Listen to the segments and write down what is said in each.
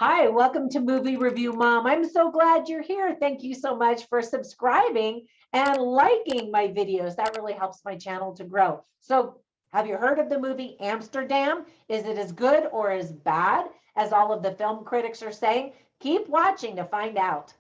Hi, welcome to Movie Review Mom. I'm so glad you're here. Thank you so much for subscribing and liking my videos. That really helps my channel to grow. So, have you heard of the movie Amsterdam? Is it as good or as bad as all of the film critics are saying? Keep watching to find out.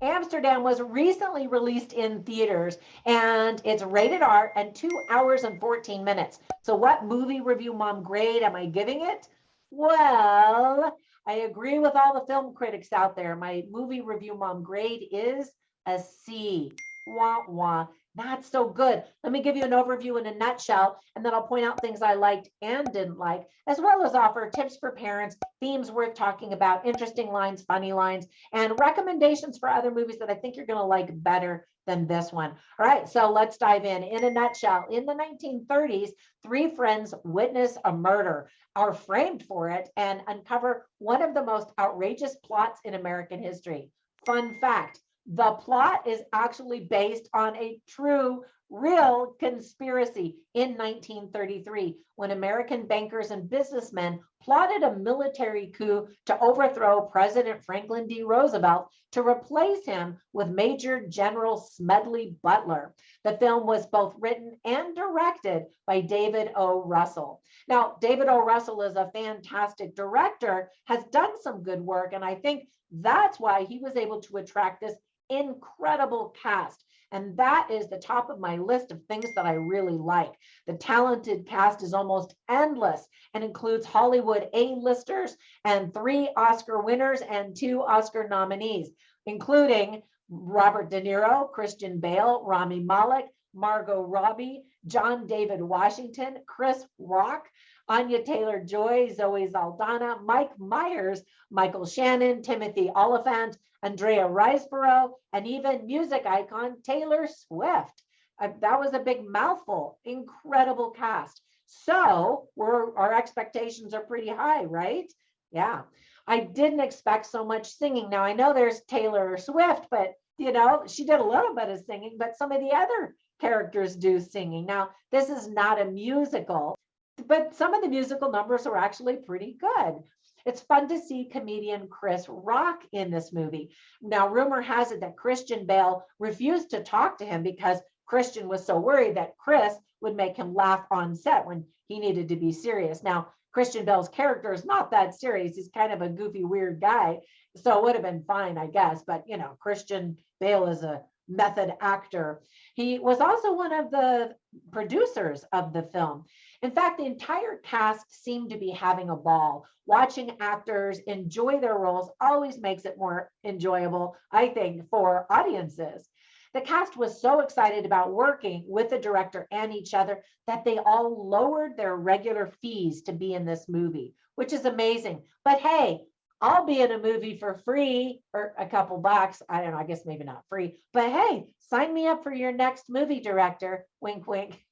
Amsterdam was recently released in theaters and it's rated R and 2 hours and 14 minutes. So, what movie review mom grade am I giving it? Well, I agree with all the film critics out there. My movie review mom grade is a C. Wah wah. Not so good. Let me give you an overview in a nutshell, and then I'll point out things I liked and didn't like, as well as offer tips for parents, themes worth talking about, interesting lines, funny lines, and recommendations for other movies that I think you're going to like better than this one. All right, so let's dive in. In a nutshell, in the 1930s, three friends witness a murder, are framed for it, and uncover one of the most outrageous plots in American history. Fun fact, the plot is actually based on a true, real conspiracy in 1933 when American bankers and businessmen plotted a military coup to overthrow President Franklin D. Roosevelt to replace him with Major General Smedley Butler. The film was both written and directed by David O. Russell. Now, David O. Russell is a fantastic director, has done some good work, and I think that's why he was able to attract this incredible cast. And that is the top of my list of things that I really like. The talented cast is almost endless and includes Hollywood A-listers and 3 Oscar winners and 2 Oscar nominees, including Robert De Niro, Christian Bale, Rami Malek, Margot Robbie, John David Washington, Chris Rock, Anya Taylor-Joy, Zoe Saldana, Mike Myers, Michael Shannon, Timothy Olyphant, Andrea Riseborough, and even music icon Taylor Swift. That was a big mouthful. Incredible cast. So our expectations are pretty high, right? Yeah. I didn't expect so much singing. Now I know there's Taylor Swift, but she did a little bit of singing, but some of the other characters do singing. Now, this is not a musical, but some of the musical numbers are actually pretty good. It's fun to see comedian Chris Rock in this movie. Now, rumor has it that Christian Bale refused to talk to him because Christian was so worried that Chris would make him laugh on set when he needed to be serious. Now, Christian Bale's character is not that serious. He's kind of a goofy, weird guy. So it would have been fine, I guess. But, Christian Bale is a method actor. He was also one of the producers of the film. In fact, the entire cast seemed to be having a ball. Watching actors enjoy their roles always makes it more enjoyable, I think, for audiences. The cast was so excited about working with the director and each other that they all lowered their regular fees to be in this movie, which is amazing. But hey, I'll be in a movie for free or a couple bucks. I don't know, I guess maybe not free, but hey, sign me up for your next movie director. Wink, wink.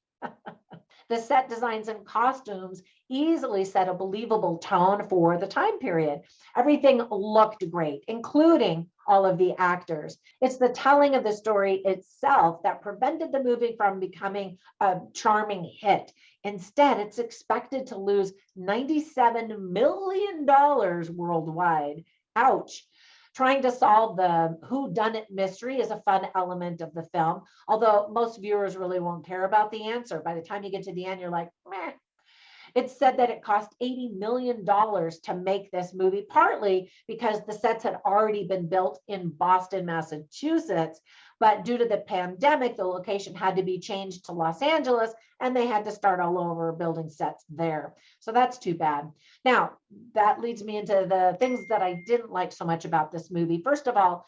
The set designs and costumes easily set a believable tone for the time period. Everything looked great, including all of the actors. It's the telling of the story itself that prevented the movie from becoming a charming hit. Instead, it's expected to lose $97 million worldwide. Ouch. Trying to solve the whodunit mystery is a fun element of the film, although most viewers really won't care about the answer. By the time you get to the end, you're like, meh. It's said that it cost $80 million to make this movie, partly because the sets had already been built in Boston, Massachusetts. But due to the pandemic, the location had to be changed to Los Angeles, and they had to start all over building sets there. So that's too bad. Now, that leads me into the things that I didn't like so much about this movie. First of all,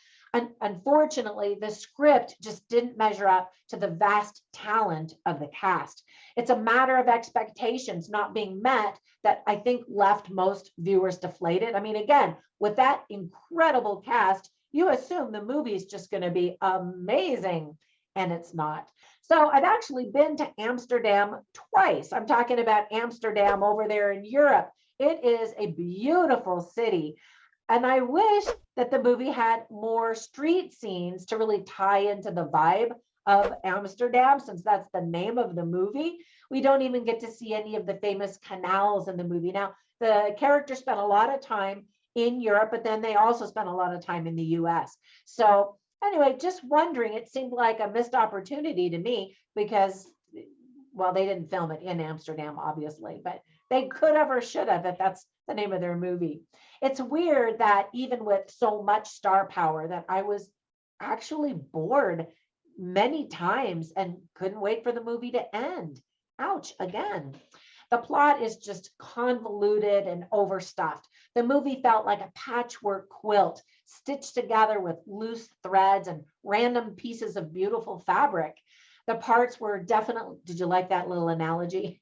unfortunately, the script just didn't measure up to the vast talent of the cast. It's a matter of expectations not being met that I think left most viewers deflated. I mean, again, with that incredible cast, you assume the movie is just going to be amazing, and it's not. So I've actually been to Amsterdam twice. I'm talking about Amsterdam over there in Europe. It is a beautiful city. And I wish that the movie had more street scenes to really tie into the vibe of Amsterdam, since that's the name of the movie. We don't even get to see any of the famous canals in the movie. Now, the characters spent a lot of time in Europe, but then they also spent a lot of time in the US. So anyway, just wondering, it seemed like a missed opportunity to me because, well, they didn't film it in Amsterdam, obviously, but they could have or should have if that's the name of their movie. It's weird that even with so much star power that I was actually bored many times and couldn't wait for the movie to end. Ouch, again. The plot is just convoluted and overstuffed. The movie felt like a patchwork quilt stitched together with loose threads and random pieces of beautiful fabric. The parts were definitely, did you like that little analogy?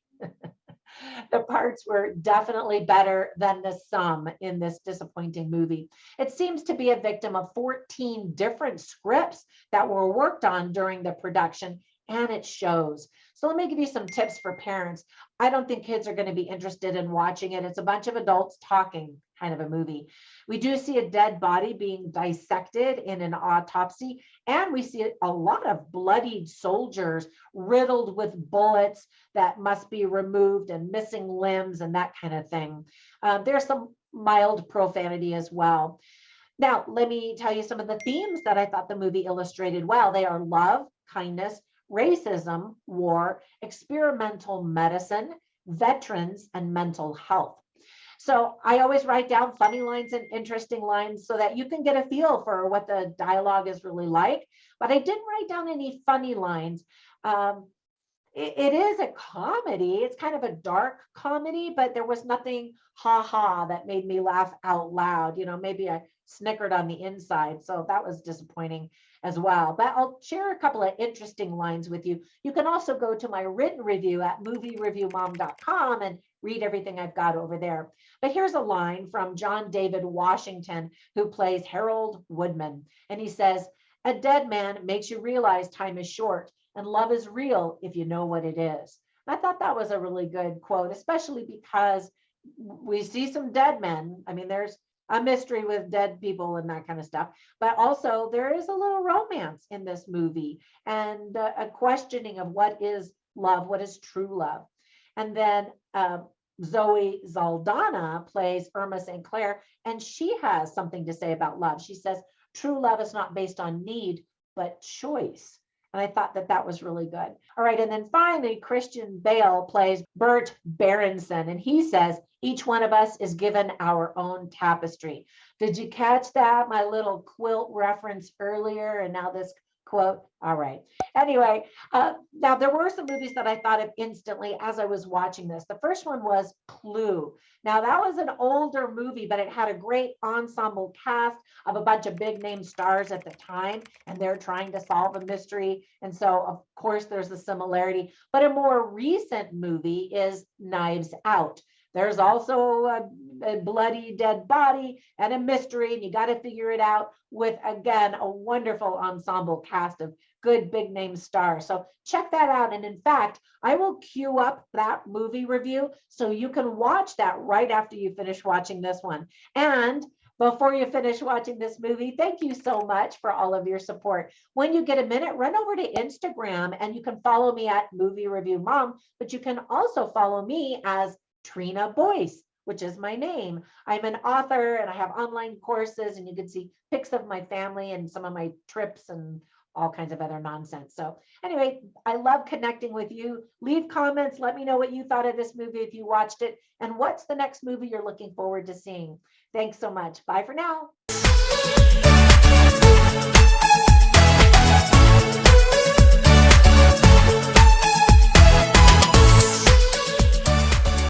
The parts were definitely better than the sum in this disappointing movie. It seems to be a victim of 14 different scripts that were worked on during the production, and it shows. So let me give you some tips for parents. I don't think kids are going to be interested in watching it. It's a bunch of adults talking kind of a movie. We do see a dead body being dissected in an autopsy, and we see a lot of bloodied soldiers riddled with bullets that must be removed and missing limbs and that kind of thing. There's some mild profanity as well. Now, let me tell you some of the themes that I thought the movie illustrated well. They are love, kindness, racism, war, experimental medicine, veterans, and mental health. So I always write down funny lines and interesting lines so that you can get a feel for what the dialogue is really like. But I didn't write down any funny lines. It is a comedy. It's kind of a dark comedy, but there was nothing ha that made me laugh out loud. You know, maybe I snickered on the inside. So that was disappointing as well. But I'll share a couple of interesting lines with you. You can also go to my written review at moviereviewmom.com and read everything I've got over there. But here's a line from John David Washington, who plays Harold Woodman. And he says, "A dead man makes you realize time is short and love is real if you know what it is." And I thought that was a really good quote, especially because we see some dead men. I mean, there's a mystery with dead people and that kind of stuff, but also there is a little romance in this movie and a questioning of what is love, what is true love. And then Zoe Saldana plays Irma St. Clair, and she has something to say about love. She says, "True love is not based on need, but choice." And I thought that that was really good. All right. And then finally, Christian Bale plays Bert Berenson. And he says, "Each one of us is given our own tapestry." Did you catch that? My little quilt reference earlier, and now this quote. All right. Anyway, now there were some movies that I thought of instantly as I was watching this. The first one was Clue. Now that was an older movie, but it had a great ensemble cast of a bunch of big name stars at the time, and they're trying to solve a mystery. And so, of course, there's a similarity. But a more recent movie is Knives Out. There's also a bloody dead body and a mystery, and you got to figure it out with, again, a wonderful ensemble cast of good big name stars. So check that out. And in fact, I will queue up that movie review so you can watch that right after you finish watching this one. And before you finish watching this movie, thank you so much for all of your support. When you get a minute, run over to Instagram and you can follow me at Movie Review Mom, but you can also follow me as Trina Boice, which is my name. I'm an author and I have online courses, and you can see pics of my family and some of my trips and all kinds of other nonsense. So anyway, I love connecting with you. Leave comments. Let me know what you thought of this movie if you watched it, and what's the next movie you're looking forward to seeing. Thanks so much. Bye for now.